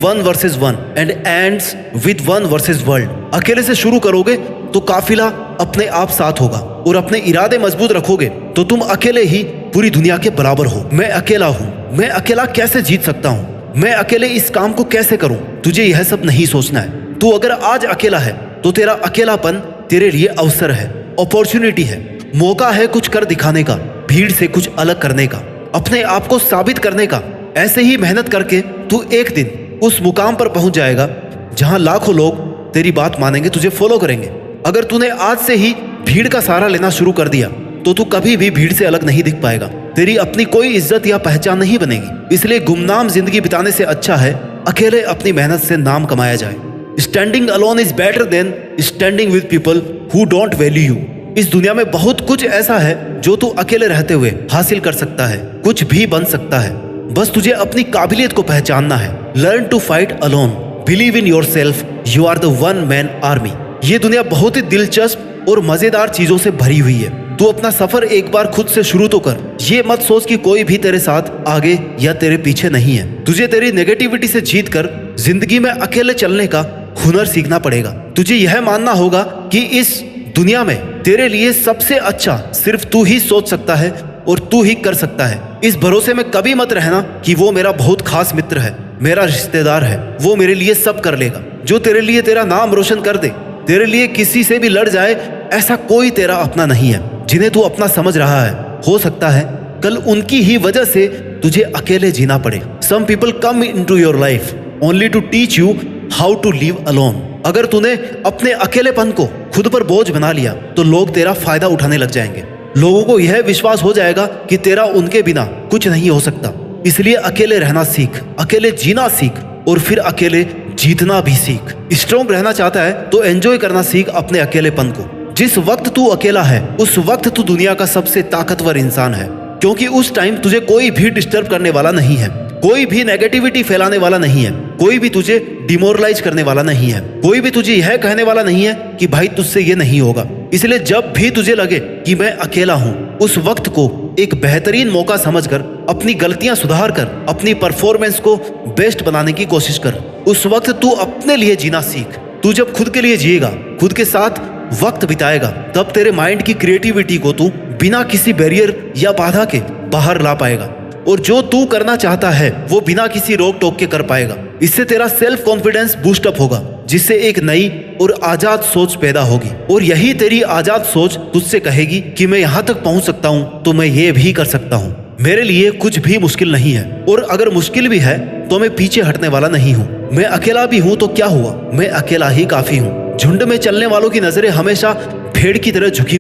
1 versus 1 and ends with 1 versus world. अकेले से शुरू करोगे तो काफिला अपने आप साथ होगा, और अपने इरादे मजबूत रखोगे तो तुम अकेले ही पूरी दुनिया के बराबर हो। मैं अकेला हूँ, मैं अकेला कैसे जीत सकता हूँ, मैं अकेले इस काम को कैसे करूँ। तुझे यह सब नहीं सोचना है। तू अगर आज अकेला है तो तेरा अकेलापन तेरे लिए अवसर है, अपॉर्चुनिटी है, मौका है कुछ कर दिखाने का, भीड़ से कुछ अलग करने का, अपने आप को साबित करने का। ऐसे ही मेहनत करके तू एक दिन उस मुकाम पर पहुंच जाएगा जहां लाखों लोग तेरी बात मानेंगे, तुझे फॉलो करेंगे। अगर तूने आज से ही भीड़ का सहारा लेना शुरू कर दिया तो तू कभी भी भीड़ से अलग नहीं दिख पाएगा। तेरी अपनी कोई इज्जत या पहचान नहीं बनेगी। इसलिए गुमनाम जिंदगी बिताने से अच्छा है अकेले अपनी मेहनत से नाम कमाया जाए। Standing alone is better than standing with people who don't value you. इस दुनिया में बहुत कुछ ऐसा है जो तू अकेले रहते हुए हासिल कर सकता है, कुछ भी बन सकता है। बस तुझे अपनी काबिलियत को पहचानना है। Learn to fight alone, believe in yourself, you are the one man army. ये दुनिया बहुत ही दिलचस्प और मजेदार चीजों से भरी हुई है। तू अपना सफर एक बार खुद से शुरू तो कर। ये मत सोच कि कोई भी तेरे साथ आगे या तेरे पीछे नहीं है। तुझे तेरी नेगेटिविटी से जीत कर जिंदगी में अकेले चलने का हुनर सीखना पड़ेगा। तुझे यह मानना होगा कि इस दुनिया में तेरे लिए सबसे अच्छा सिर्फ तू ही सोच सकता है और तू ही कर सकता है। इस भरोसे में कभी मत रहना कि वो मेरा बहुत खास मित्र है, मेरा रिश्तेदार है, वो मेरे लिए सब कर लेगा। जो तेरे लिए तेरा नाम रोशन कर दे, तेरे लिए किसी से भी लड़ जाए, ऐसा कोई तेरा अपना नहीं है जिन्हें तू अपना समझ रहा है। हो सकता है कल उनकी ही वजह से तुझे अकेले जीना पड़े। Some people come into your life only to teach you how to live alone. अगर तूने अपने अकेलेपन को खुद पर बोझ बना लिया तो लोग तेरा फायदा उठाने लग जाएंगे। लोगों को यह विश्वास हो जाएगा कि तेरा उनके बिना कुछ नहीं हो सकता। इसलिए अकेले रहना सीख, अकेले जीना सीख और फिर अकेले जीतना भी सीख। स्ट्रॉन्ग रहना चाहता है तो एंजॉय करना सीख अपने अकेलेपन को। जिस वक्त तू अकेला है उस वक्त तू दुनिया का सबसे ताकतवर इंसान है, क्योंकि उस टाइम तुझे कोई भी डिस्टर्ब करने वाला नहीं है, कोई भी नेगेटिविटी फैलाने वाला नहीं है, कोई भी तुझे डिमोरलाइज करने वाला नहीं है, कोई भी तुझे यह कहने वाला नहीं है कि भाई तुझसे ये नहीं होगा। इसलिए जब भी तुझे लगे कि मैं अकेला हूँ, उस वक्त को एक बेहतरीन मौका समझकर अपनी गलतियां सुधार कर अपनी परफॉर्मेंस को बेस्ट बनाने की कोशिश कर। उस वक्त तू अपने लिए जीना सीख। तू जब खुद के लिए जिएगा, खुद के साथ वक्त बिताएगा, तब तेरे माइंड की क्रिएटिविटी को तू बिना किसी बैरियर या बाधा के बाहर ला पाएगा, और जो तू करना चाहता है वो बिना किसी रोक टोक के कर पाएगा। इससे तेरा सेल्फ कॉन्फिडेंस बूस्ट अप होगा, जिससे एक नई और आजाद सोच पैदा होगी। और यही तेरी आजाद सोच तुझसे कहेगी कि मैं यहाँ तक पहुँच सकता हूँ तो मैं ये भी कर सकता हूँ। मेरे लिए कुछ भी मुश्किल नहीं है, और अगर मुश्किल भी है तो मैं पीछे हटने वाला नहीं हूँ। मैं अकेला भी हूँ तो क्या हुआ, मैं अकेला ही काफी हूँ। झुंड में चलने वालों की नजरें हमेशा भेड़ की तरह झुकी।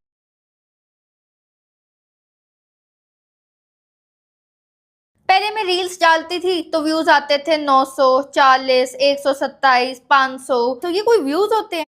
पहले मैं रील्स डालती थी तो व्यूज आते थे 940, 127, 500। तो ये कोई व्यूज होते हैं?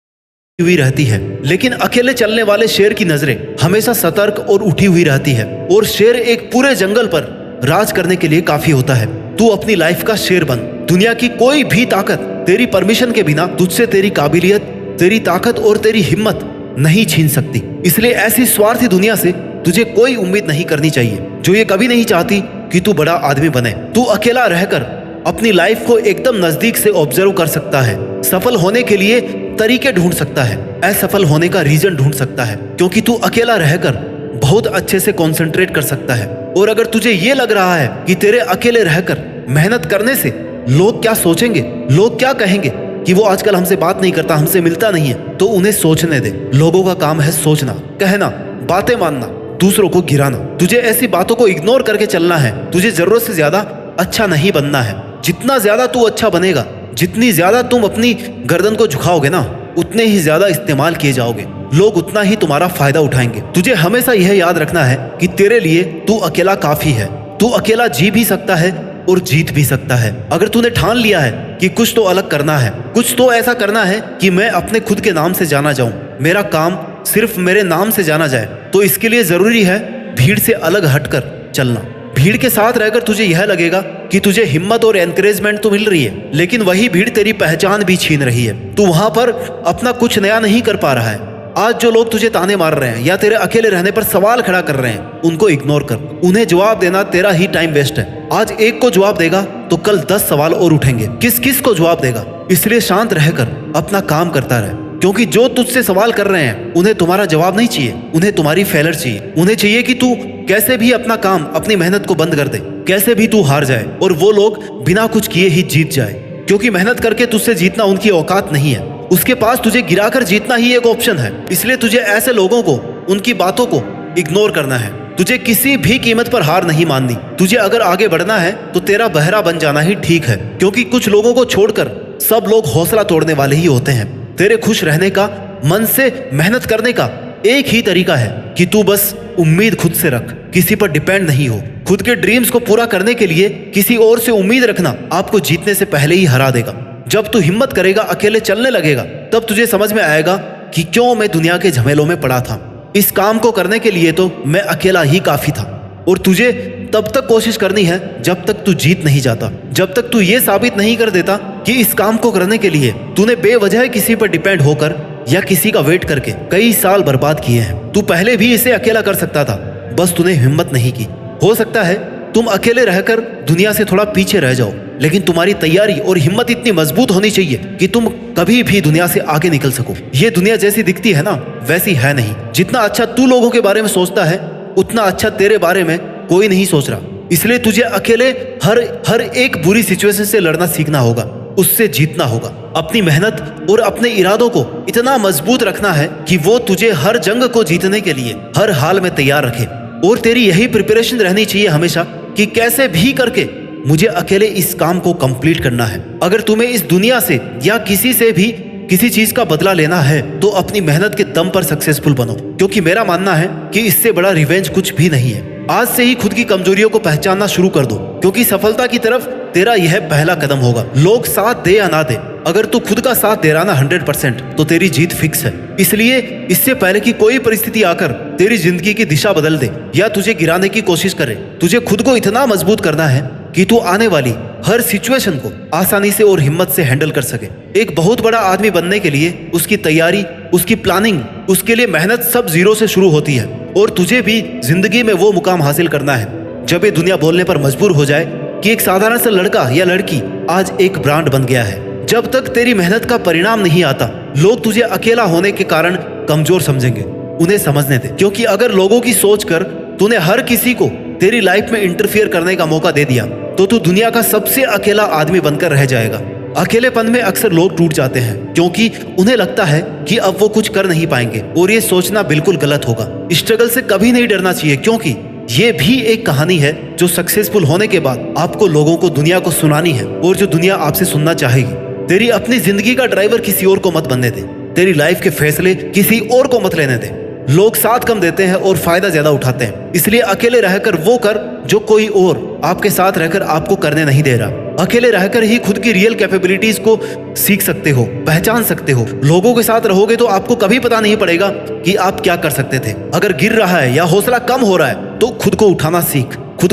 हुई रहती है, लेकिन अकेले चलने वाले शेर की नजरें हमेशा सतर्क और उठी हुई रहती है, और शेर एक पूरे जंगल पर राज करने के लिए काफी होता है। तू अपनी लाइफ का शेर बन। दुनिया की कोई भी ताकत तेरी परमिशन के बिना तुझसे तेरी काबिलियत, तेरी ताकत और तेरी हिम्मत नहीं छीन सकती। इसलिए ऐसी स्वार्थी दुनिया से तुझे कोई उम्मीद नहीं करनी चाहिए जो ये कभी नहीं चाहती कि तू बड़ा आदमी बने। तू अकेला रहकर अपनी लाइफ को एकदम नजदीक से ऑब्जर्व कर सकता है, सफल होने के लिए तरीके ढूंढ सकता है, असफल होने का रीजन ढूंढ सकता है, क्योंकि तू अकेला रहकर बहुत अच्छे से कंसंट्रेट कर सकता है। और अगर तुझे ये लग रहा है कि तेरे अकेले रहकर मेहनत करने से लोग क्या सोचेंगे, लोग क्या कहेंगे कि वो आजकल हमसे बात नहीं करता, हमसे मिलता नहीं है, तो उन्हें सोचने दे। लोगों का काम है सोचना, कहना, बातें मानना, दूसरों को गिराना। तुझे ऐसी बातों को इग्नोर करके चलना है। तुझे जरूरत से ज्यादा अच्छा नहीं बनना है। जितना ज्यादा तू अच्छा बनेगा, जितनी ज्यादा तुम अपनी गर्दन को झुकाओगे ना, उतने ही ज्यादा इस्तेमाल किए जाओगे। लोग उतना ही तुम्हारा फायदा उठाएंगे। तुझे हमेशा यह याद रखना है कि तेरे लिए तू अकेला काफी है। तू अकेला जी भी सकता है और जीत भी सकता है। अगर तूने ठान लिया है कि कुछ तो अलग करना है, कुछ तो ऐसा करना है कि मैं अपने खुद के नाम से जाना जाऊं, मेरा काम सिर्फ मेरे नाम से जाना जाए, तो इसके लिए जरूरी है भीड़ से अलग हटकर चलना। भीड़ के साथ रहकर तुझे यह लगेगा कि तुझे हिम्मत और एनकरेजमेंट तो मिल रही है, लेकिन वही भीड़ तेरी पहचान भी छीन रही है। तू वहां पर अपना कुछ नया नहीं कर पा रहा है। आज जो लोग तुझे ताने मार रहे हैं या तेरे अकेले रहने पर सवाल खड़ा कर रहे हैं, उनको इग्नोर कर। उन्हें जवाब देना तेरा ही टाइम वेस्ट है। आज एक को जवाब देगा तो कल 10 सवाल और उठेंगे। किस किस को जवाब देगा? इसलिए शांत रहकर अपना काम करता रहे, क्योंकि जो तुझसे सवाल कर रहे हैं उन्हें तुम्हारा जवाब नहीं चाहिए, उन्हें तुम्हारी फेलर चाहिए। उन्हें चाहिए कि तू कैसे भी अपना काम, अपनी मेहनत को बंद कर दे, कैसे भी तू हार जाए और वो लोग बिना कुछ किए ही जीत जाए, क्योंकि मेहनत करके तुझसे जीतना उनकी औकात नहीं है। उसके पास तुझे गिराकर जीतना ही एक ऑप्शन है। इसलिए तुझे ऐसे लोगों को, उनकी बातों को इग्नोर करना है। तुझे किसी भी कीमत पर हार नहीं माननी। तुझे अगर आगे बढ़ना है तो तेरा बहरा बन जाना ही ठीक है, क्योंकि कुछ लोगों को छोड़कर सब लोग हौसला तोड़ने वाले ही होते हैं। तेरे खुश रहने का, मन से मेहनत करने का एक ही तरीका है कि तू बस उम्मीद खुद से रख, किसी पर डिपेंड नहीं हो। खुद के ड्रीम्स को पूरा करने के लिए किसी और से उम्मीद रखना आपको जीतने से पहले ही हरा देगा। जब तू हिम्मत करेगा, अकेले चलने लगेगा, तब तुझे समझ में आएगा कि क्यों मैं दुनिया के झमेलों में पड़ा था। इस काम को करने के लिए तो मैं अकेला ही काफी था। और तुझे तब तक कोशिश करनी है जब तक तू जीत नहीं जाता, जब तक तू ये साबित नहीं कर देता कि इस काम को करने के लिए तूने बेवजह किसी पर डिपेंड होकर या किसी का वेट करके कई साल बर्बाद किए हैं। तू पहले भी इसे अकेला कर सकता था, बस तूने हिम्मत नहीं की। हो सकता है तुम अकेले रहकर दुनिया से थोड़ा पीछे रह जाओ, लेकिन तुम्हारी तैयारी और हिम्मत इतनी मजबूत होनी चाहिए कि तुम कभी भी दुनिया से आगे निकल सको। ये दुनिया जैसी दिखती है ना, वैसी है नहीं। जितना अच्छा तू लोगों के बारे में सोचता है, उतना अच्छा तेरे बारे में कोई नहीं सोच रहा। इसलिए तुझे अकेले हर एक बुरी सिचुएशन से लड़ना सीखना होगा, उससे जीतना होगा। अपनी मेहनत और अपने इरादों को इतना मजबूत रखना है कि वो तुझे हर जंग को जीतने के लिए हर हाल में तैयार रखे। और तेरी यही प्रिपरेशन रहनी चाहिए हमेशा कि कैसे भी करके मुझे अकेले इस काम को कंप्लीट करना है। अगर तुम्हें इस दुनिया से या किसी से भी किसी चीज का बदला लेना है तो अपनी मेहनत के दम पर सक्सेसफुल बनो, क्योंकि मेरा मानना है कि इससे बड़ा रिवेंज कुछ भी नहीं है। आज से ही खुद की कमजोरियों को पहचानना शुरू कर दो, क्योंकि सफलता की तरफ तेरा यह पहला कदम होगा। लोग साथ दे या ना दे, अगर तू खुद का साथ दे रहा ना 100%, तो तेरी जीत फिक्स है। इसलिए इससे पहले कि कोई परिस्थिति आकर तेरी जिंदगी की दिशा बदल दे या तुझे गिराने की कोशिश करे, तुझे खुद को इतना मजबूत करना है कि तू आने वाली हर सिचुएशन को आसानी से और हिम्मत से हैंडल कर सके। एक बहुत बड़ा आदमी बनने के लिए उसकी तैयारी, उसकी प्लानिंग, उसके लिए मेहनत सब जीरो से शुरू होती है। और तुझे भी जिंदगी में वो मुकाम हासिल करना है जब ये दुनिया बोलने पर मजबूर हो जाए कि एक साधारण सा लड़का या लड़की आज एक ब्रांड बन गया है। जब तक तेरी मेहनत का परिणाम नहीं आता, लोग तुझे अकेला होने के कारण कमजोर समझेंगे। उन्हें समझने दे, क्योंकि अगर लोगों की सोच कर तूने हर किसी को तेरी लाइफ में इंटरफियर करने का मौका दे दिया तो तू दुनिया का सबसे अकेला आदमी बनकर रह जाएगा। अकेलेपन में अक्सर लोग टूट जाते हैं क्योंकि उन्हें लगता है कि अब वो कुछ कर नहीं पाएंगे, और ये सोचना बिल्कुल गलत होगा। स्ट्रगल से कभी नहीं डरना चाहिए, क्योंकि ये भी एक कहानी है जो सक्सेसफुल होने के बाद आपको लोगों को, दुनिया को सुनानी है, और जो दुनिया आपसे सुनना चाहेगी। तेरी अपनी जिंदगी का ड्राइवर किसी और को मत बनने दे, तेरी लाइफ के फैसले किसी और को मत लेने दे। लोग साथ कम देते हैं और फायदा ज्यादा उठाते हैं, इसलिए अकेले रहकर वो कर जो कोई और आपके साथ रहकर आपको करने नहीं दे रहा। अकेले रहकर ही खुद की रियल कैपेबिलिटीज को सीख सकते हो, पहचान सकते हो। लोगों के साथ रहोगे तो आपको कभी पता नहीं पड़ेगा कि आप क्या कर सकते थे। अगर गिर रहा है या हौसला कम हो रहा है तो खुद को उठाना सीख, खुद